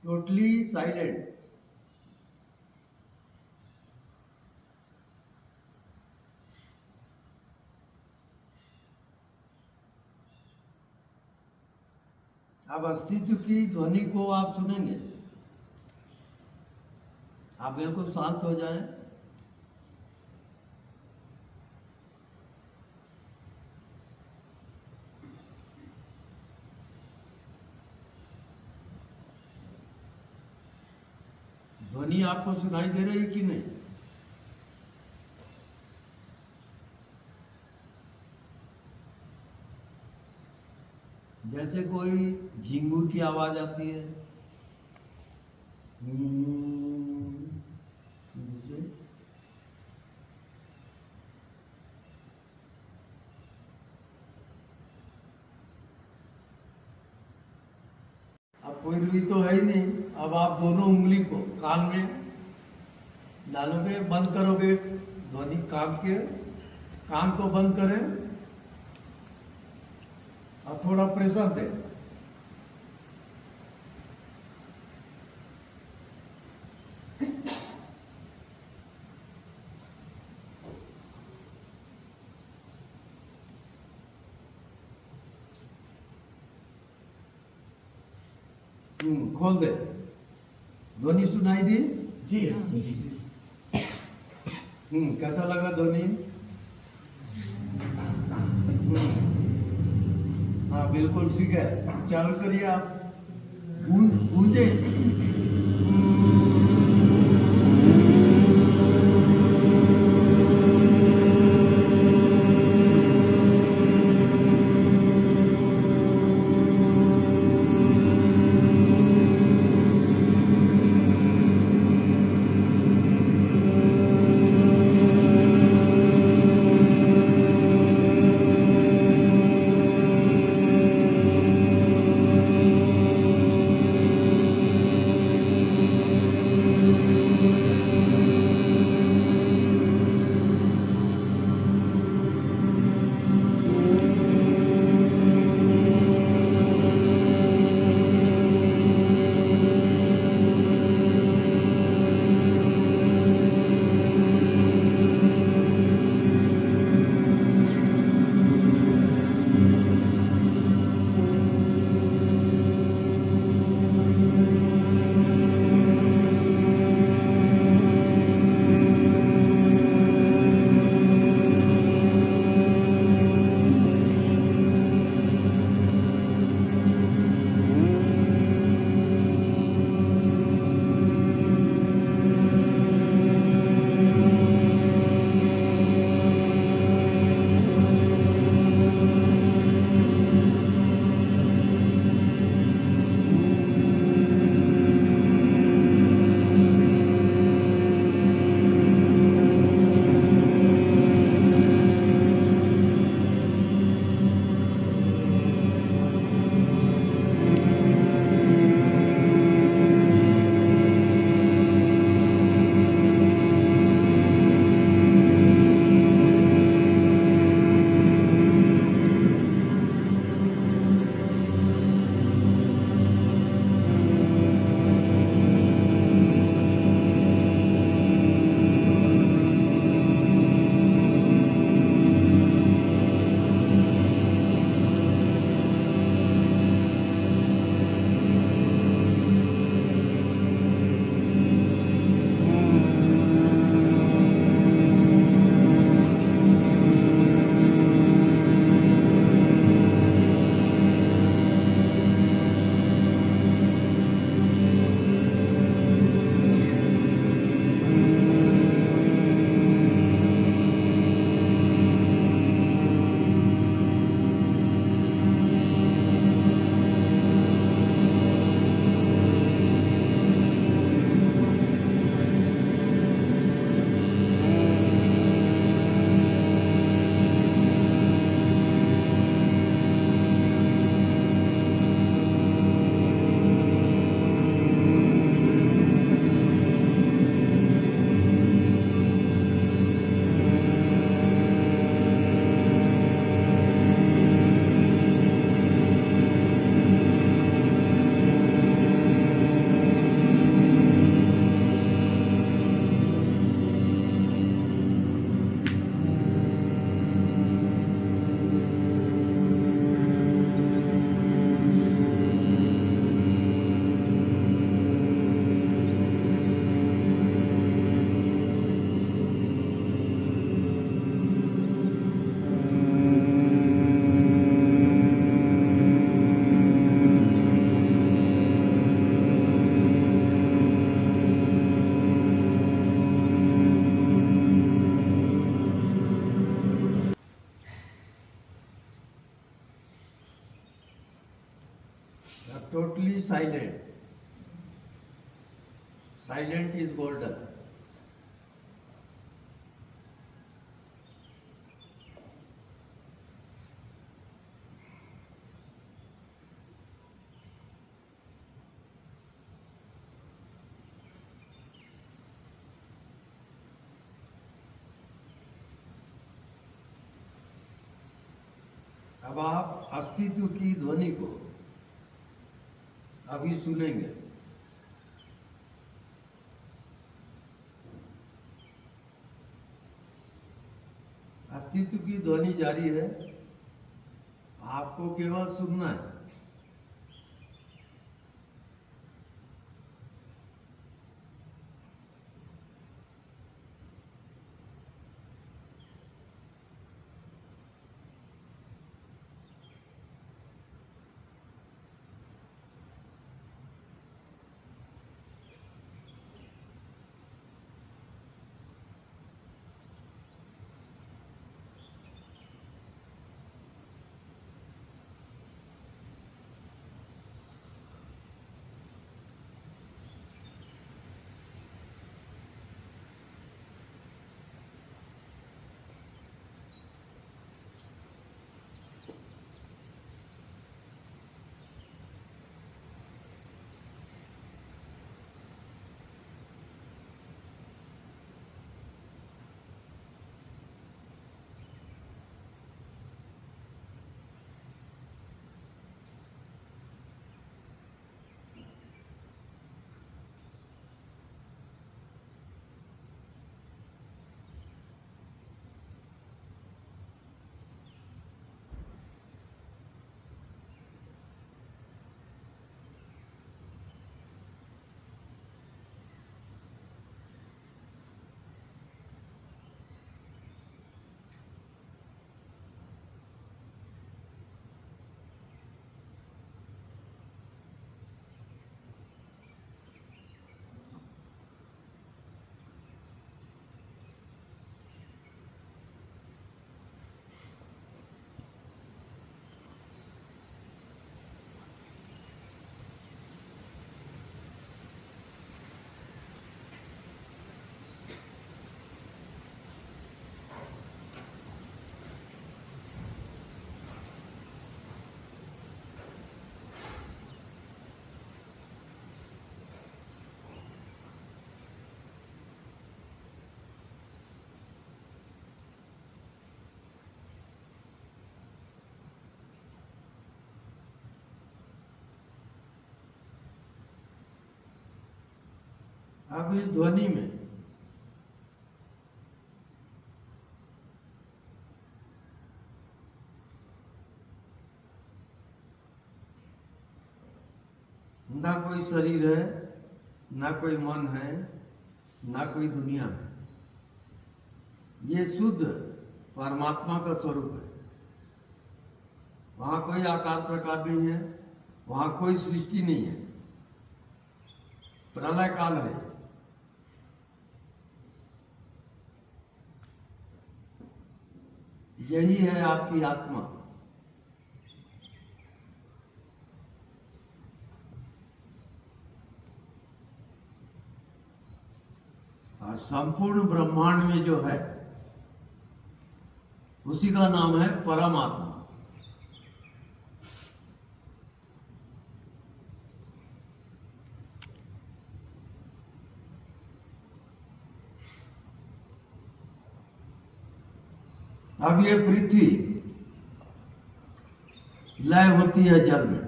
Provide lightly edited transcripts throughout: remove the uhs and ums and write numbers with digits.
Totally silent. अब अस्तित्व की ध्वनि को आप सुनेंगे। आप बिल्कुल शांत हो जाएं। ध्वनि आपको सुनाई दे रही कि नहीं? जैसे कोई झिंगुर की आवाज आती है, जैसे अब कोई रुई तो है ही नहीं। अब आप दोनों उंगली को कान में डालोगे, बंद करोगे ध्वनि कान को बंद करें और थोड़ा प्रेशर दें। खोल दे। ध्वनि सुनाई दी? जी जी। कैसा लगा ध्वनि? हाँ बिल्कुल ठीक है। चालू करिए आप। गूंजे। totally silent. Silent is golden. अब आप अस्तित्व की ध्वनि को अभी सुनेंगे। अस्तित्व की ध्वनि जारी है, आपको केवल सुनना है। अब इस ध्वनि में ना कोई शरीर है, ना कोई मन है, ना कोई दुनिया है। ये शुद्ध परमात्मा का स्वरूप है। वहां कोई आकार प्रकार नहीं है, वहां कोई सृष्टि नहीं है। प्रलय काल है। यही है आपकी आत्मा। और संपूर्ण ब्रह्मांड में जो है उसी का नाम है परमात्मा। अब ये पृथ्वी लय होती है जल में।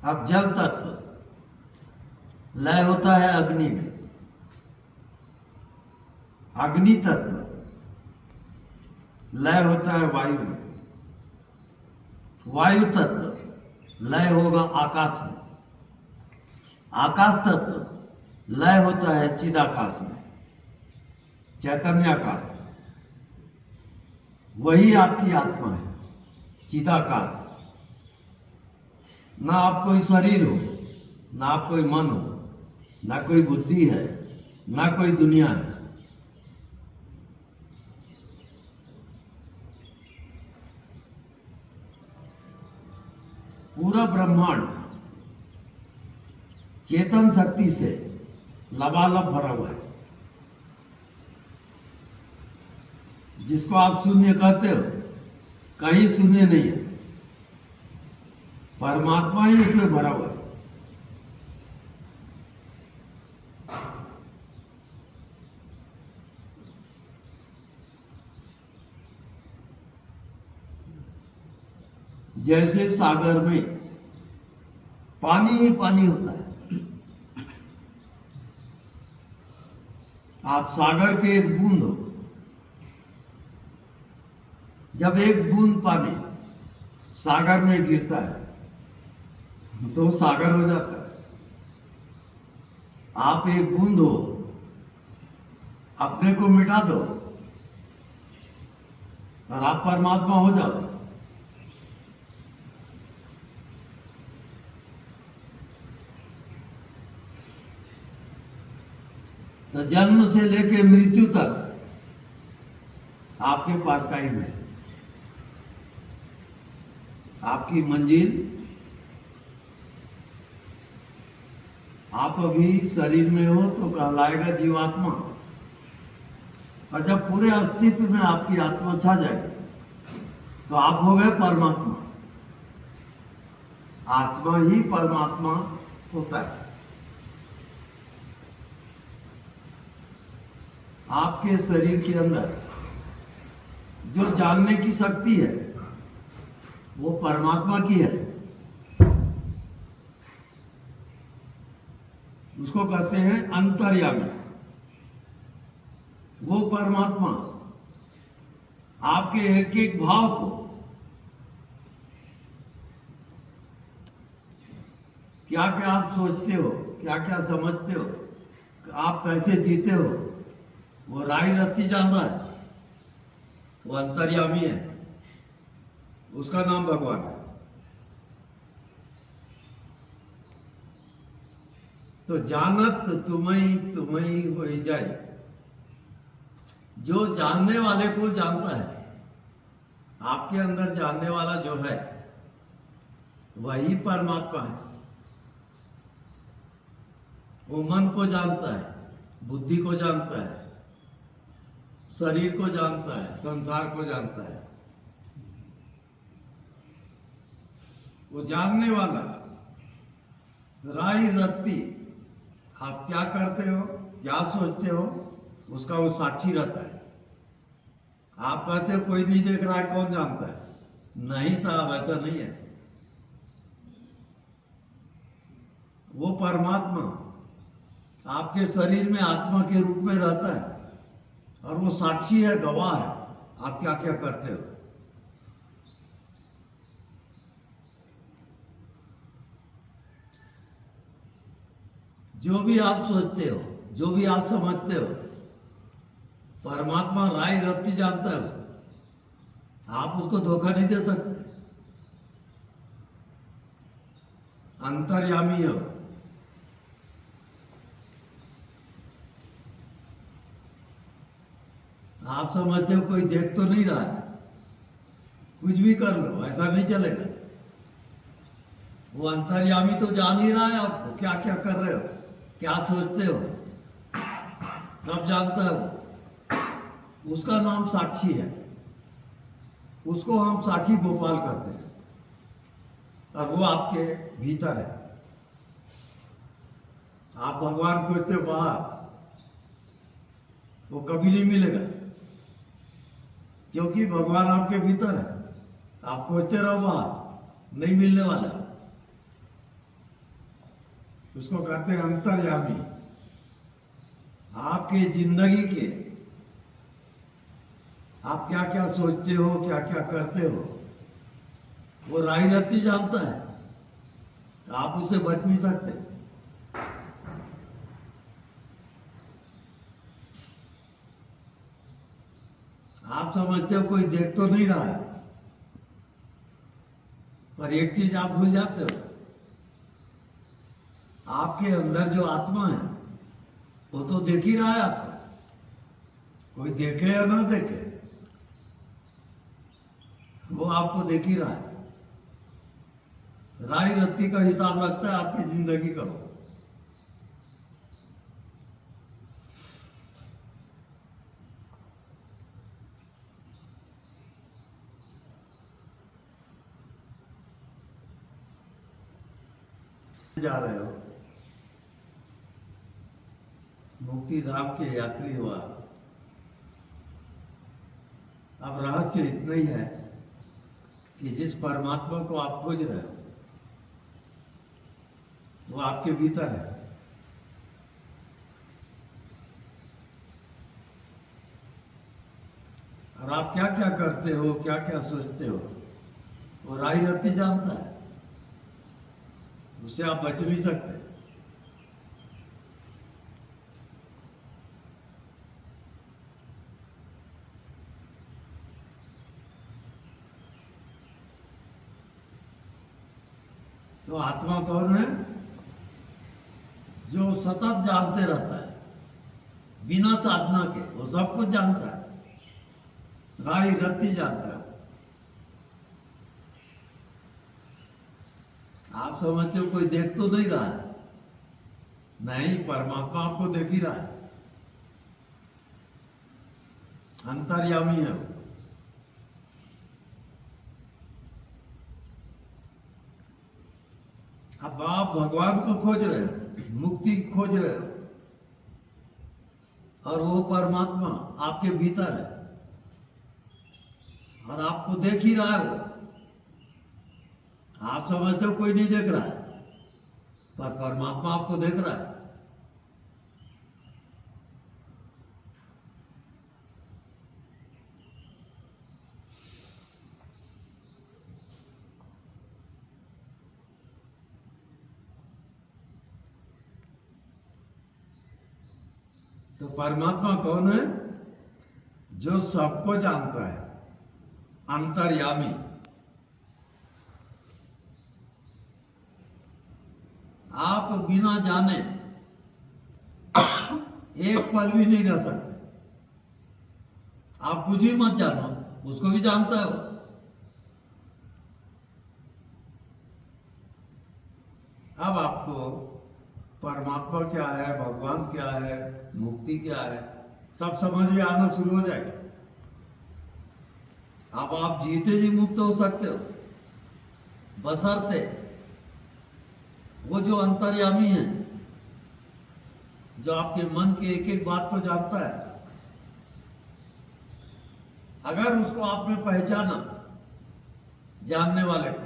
अब जल तत्व लय होता है अग्नि में। अग्नि तत्व लय होता है वायु में। वायु तत्व लय होगा आकाश में। आकाश तत्व लय होता है चिदाकाश में, चैतन्याकाश। वही आपकी आत्मा है, चिदाकाश। ना आप कोई शरीर हो, ना आप कोई मन हो, ना कोई बुद्धि है, ना कोई दुनिया है। पूरा ब्रह्मांड चेतन शक्ति से लबालब भरा हुआ है। जिसको आप शून्य कहते हो, कहीं शून्य नहीं है, परमात्मा ही उसमें भरा हुआ है। जैसे सागर में पानी ही पानी होता है, आप सागर के एक बूंद हो, जब एक बूंद पानी सागर में गिरता है तो सागर हो जाता है। आप एक बूंद हो, अपने को मिटा दो और आप परमात्मा हो जाओ। तो जन्म से लेके मृत्यु तक आपके पास टाइम है। आपकी मंजिल, आप अभी शरीर में हो तो कहलाएगा जीवात्मा, और जब पूरे अस्तित्व में आपकी आत्मा छा जाएगी तो आप हो गए परमात्मा। आत्मा ही परमात्मा होता है। आपके शरीर के अंदर जो जानने की शक्ति है वो परमात्मा की है। उसको कहते हैं अंतर्यामी। वो परमात्मा आपके एक एक भाव को, क्या क्या आप सोचते हो, क्या क्या समझते हो, आप कैसे जीते हो, वो राई रत्ती जान रहा है। वो अंतर्यामी है, उसका नाम भगवान है। तो जानत तुम्हें हो जाए। जो जानने वाले को जानता है, आपके अंदर जानने वाला जो है वही परमात्मा है। वो मन को जानता है, बुद्धि को जानता है, शरीर को जानता है, संसार को जानता है। वो जानने वाला राई रत्ती, आप क्या करते हो, क्या सोचते हो, उसका वो साक्षी रहता है। आप कहते हो कोई नहीं देख रहा है, कौन जानता है? नहीं साहब, ऐसा नहीं है। वो परमात्मा आपके शरीर में आत्मा के रूप में रहता है और वो साक्षी है, गवाह है आप क्या क्या करते हो। जो भी आप सोचते हो, जो भी आप समझते हो, परमात्मा राय रत्ती जानता है उसको। आप उसको धोखा नहीं दे सकते। अंतर्यामी हो। आप समझते हो कोई देख तो नहीं रहा है, कुछ भी कर लो, ऐसा नहीं चलेगा। वो अंतर्यामी तो जान ही रहा है आपको क्या क्या कर रहे हो, क्या सोचते हो, सब जानता है वो। उसका नाम साक्षी है। उसको हम साक्षी गोपाल करते हैं और वो आपके भीतर है। आप भगवान खोजते हो बाहर, वो कभी नहीं मिलेगा, क्योंकि भगवान आपके भीतर है। आप खोजते रहो बाहर, नहीं मिलने वाला। उसको कहते हैं अंतर्यामी। आपके जिंदगी के आप क्या क्या सोचते हो, क्या क्या करते हो, वो राही रत्ती जानता है। आप उससे बच नहीं सकते। आप समझते हो कोई देख तो नहीं रहा है, पर एक चीज आप भूल जाते हो, आपके अंदर जो आत्मा है वो तो देख ही रहा है आपको। कोई देखे या ना देखे, वो आपको देख ही रहा है। राई रत्ती का हिसाब रखता है आपकी जिंदगी का। जा रहे हो, मुक्ति धाम के यात्री हुआ। अब रहस्य इतना ही है कि जिस परमात्मा को आप खोज रहे हो वो आपके भीतर है। और आप क्या क्या करते हो, क्या क्या सोचते हो, वो राई रत्ती जानता है। उससे आप बच नहीं सकते। तो आत्मा कौन है? जो सतत जानते रहता है बिना साधना के, वो सब कुछ जानता है। राई रत्ती जानता है। आप समझते हो कोई देख तो नहीं रहा है? नहीं, परमात्मा आपको देख ही रहा है। अंतर्यामी है वो। अब आप भगवान को खोज रहे हो, मुक्ति खोज रहे हो, और वो परमात्मा आपके भीतर है और आपको देख ही रहा है वो। आप समझते हो कोई नहीं देख रहा है, पर परमात्मा आपको देख रहा है। तो परमात्मा कौन है? जो सबको जानता है, अंतर्यामी। आप बिना जाने एक पल भी नहीं रह सकते। आप कुछ भी मत जानो, उसको भी जानता है वो। अब आपको परमात्मा क्या है, भगवान क्या है, मुक्ति क्या है, सब समझ में आना शुरू हो जाएगा। अब आप जीते जी मुक्त हो सकते हो, बशर्ते वो जो अंतर्यामी है, जो आपके मन की एक एक बात को जानता है, अगर उसको आपने पहचाना, जानने वाले को,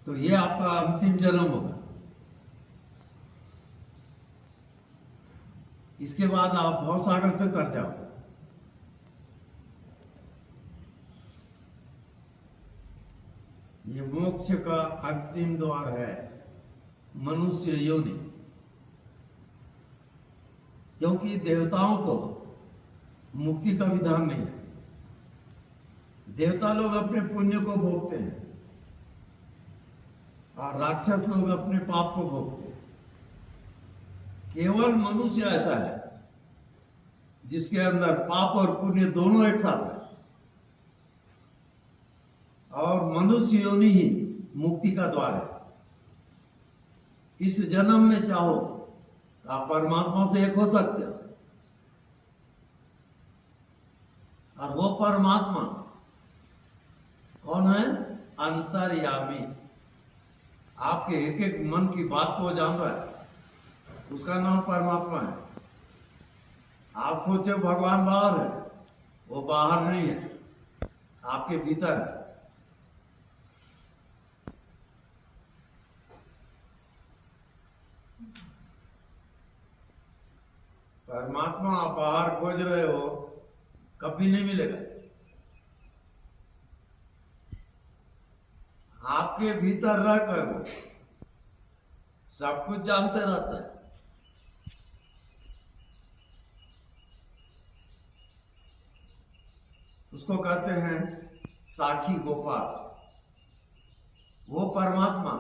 तो ये आपका अंतिम जन्म होगा। इसके बाद आप भवसागर से तर जाओ। ये मोक्ष का अंतिम द्वार है, मनुष्य योनि। क्योंकि देवताओं को मुक्ति का विधान नहीं है। देवता लोग अपने पुण्य को भोगते हैं और राक्षस लोग अपने पाप को भोगते हैं। केवल मनुष्य ऐसा है जिसके अंदर पाप और पुण्य दोनों एक साथ है, और मनुष्य योनि ही मुक्ति का द्वार है। इस जन्म में चाहो आप परमात्मा से एक हो सकते हो, और वो परमात्मा कौन है? अंतर्यामी। आपके एक एक मन की बात को जान रहा है, उसका नाम परमात्मा है। आप सोचते हो भगवान बाहर है, वो बाहर नहीं है, आपके भीतर है। परमात्मा आप बाहर खोज रहे हो, कभी नहीं मिलेगा। आपके भीतर रहकर वो सब कुछ जानते रहता है। उसको कहते हैं साक्षी गोपाल। वो परमात्मा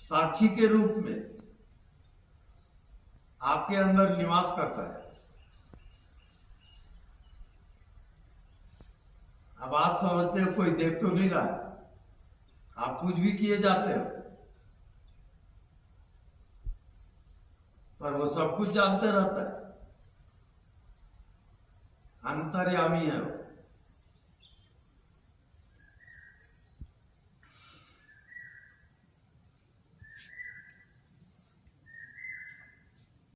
साक्षी के रूप में आपके अंदर निवास करता है। अब आप समझते हो कोई देख तो नहीं रहा है, आप कुछ भी किए जाते हो, पर वो सब कुछ जानते रहता है, अंतर्यामी है वो।